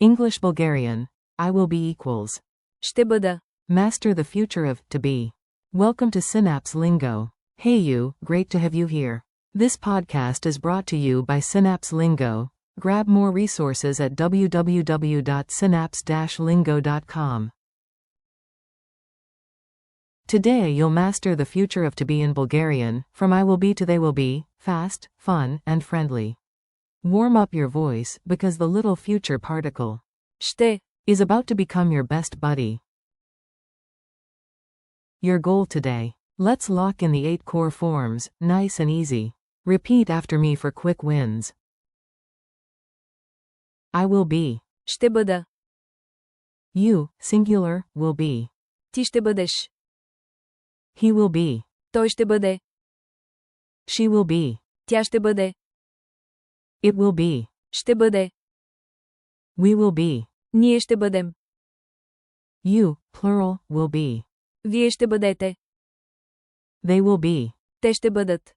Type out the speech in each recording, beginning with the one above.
English-Bulgarian. I will be equals. Ще бъда. Master the future of to be. Welcome to Synapse Lingo. Hey you, great to have you here. This podcast is brought to you by Synapse Lingo. Grab more resources at www.synapse-lingo.com. Today you'll master the future of to be in Bulgarian, from I will be to they will be, fast, fun, and friendly. Warm up your voice, because the little future particle Ще is about to become your best buddy. Your goal today. Let's lock in the 8 core forms, nice and easy. Repeat after me for quick wins. I will be. Ще бъда. You, singular, will be. Ти ще бъдеш. He will be. Той ще бъде. She will be. Тя ще бъде. It will be. Ще бъде. We will be. Ние ще бъдем. You, plural, will be. Вие ще бъдете. They will be. Те ще бъдат.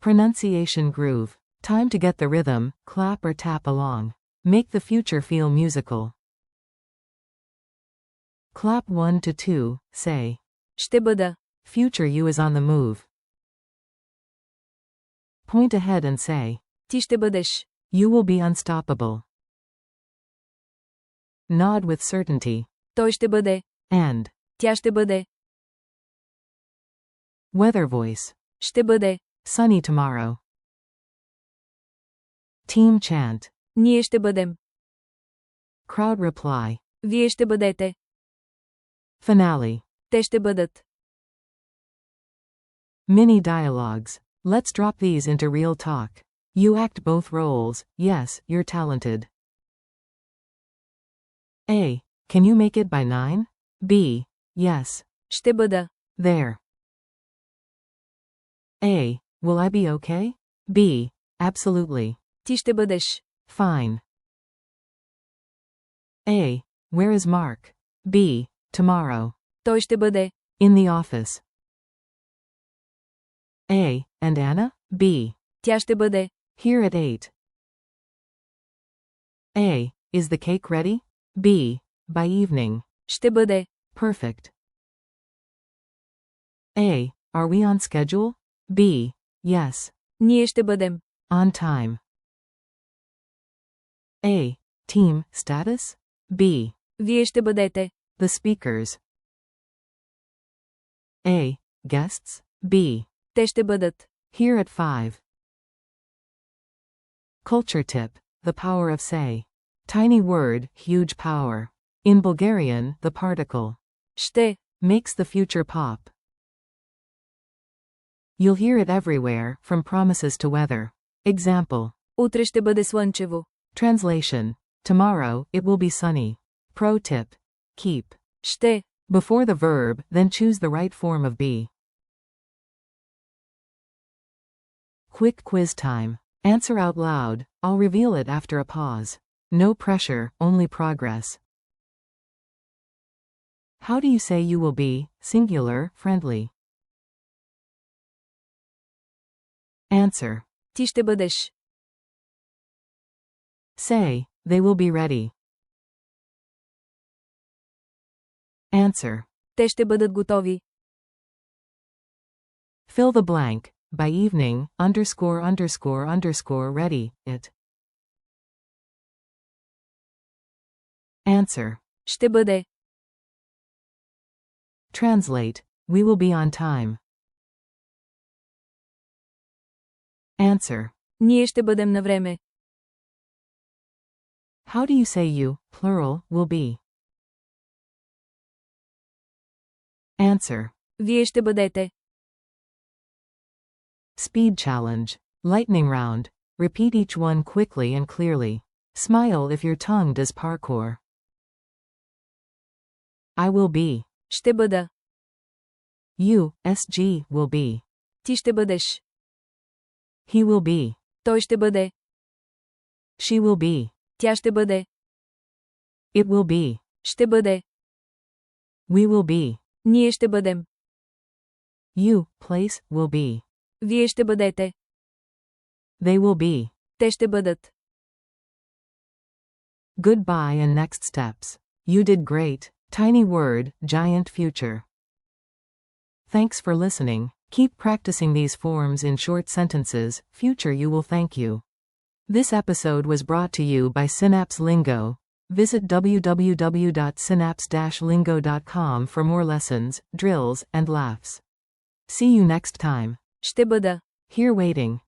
Pronunciation groove. Time to get the rhythm, clap or tap along. Make the future feel musical. Clap 1 to 2, say. Ще бъда. Future you is on the move. Point ahead and say. Ти ще бъдеш. You will be unstoppable. Nod with certainty. Той ще бъде. And. Тя ще бъде. Weather voice. Ще бъде. Sunny tomorrow. Team chant. Ние ще бъдем. Crowd reply. Вие ще бъдете. Finale. Те ще бъдат. Mini dialogues. Let's drop these into real talk. You act both roles. Yes, you're talented. A. Can you make it by 9? B. Yes. Ще бъда. There. A. Will I be okay? B. Absolutely. Ти ще бъдеш. Fine. A. Where is Mark? B. Tomorrow. Той ще бъде. In the office. A. And Anna? B. Тя ще бъде. Here at 8. A. Is the cake ready? B. By evening. Ще бъде. Perfect. A. Are we on schedule? B. Yes. Ние ще бъдем. On time. A. Team status? B. Вие ще бъдете. The speakers. A. Guests? B. Те ще бъдат. Here at 5. Culture tip. The power of say. Tiny word, huge power. In Bulgarian, the particle Ще makes the future pop. You'll hear it everywhere, from promises to weather. Example. Утре ще бъде слънчево. Translation. Tomorrow, it will be sunny. Pro tip. Keep Ще before the verb, then choose the right form of be. Quick quiz time. Answer out loud. I'll reveal it after a pause. No pressure, only progress. How do you say you will be, singular, friendly? Answer. ти ще бъдеш. Say, they will be ready. Answer. Те ще бъдат готови. Fill the blank. By evening, ____ ready, it. Answer. Ще бъде. Translate. We will be on time. Answer. Ние ще бъдем на време. How do you say you, plural, will be? Answer. Вие ще бъдете. Speed challenge. Lightning round. Repeat each one quickly and clearly. Smile if your tongue does parkour. I will be. Ще бъда. You, SG, will be. Ти ще бъдеш. He will be. Той ще бъде. She will be. Тя ще бъде. It will be. Ще бъде. We will be. Ние ще бъдем. You, place, will be. Вие ще бъдете. They will be. Те ще бъдат. Goodbye and next steps. You did great. Tiny word, giant future. Thanks for listening. Keep practicing these forms in short sentences. Future you will thank you. This episode was brought to you by Synapse Lingo. Visit www.synapse-lingo.com for more lessons, drills, and laughs. See you next time. Ще бъда. Here waiting.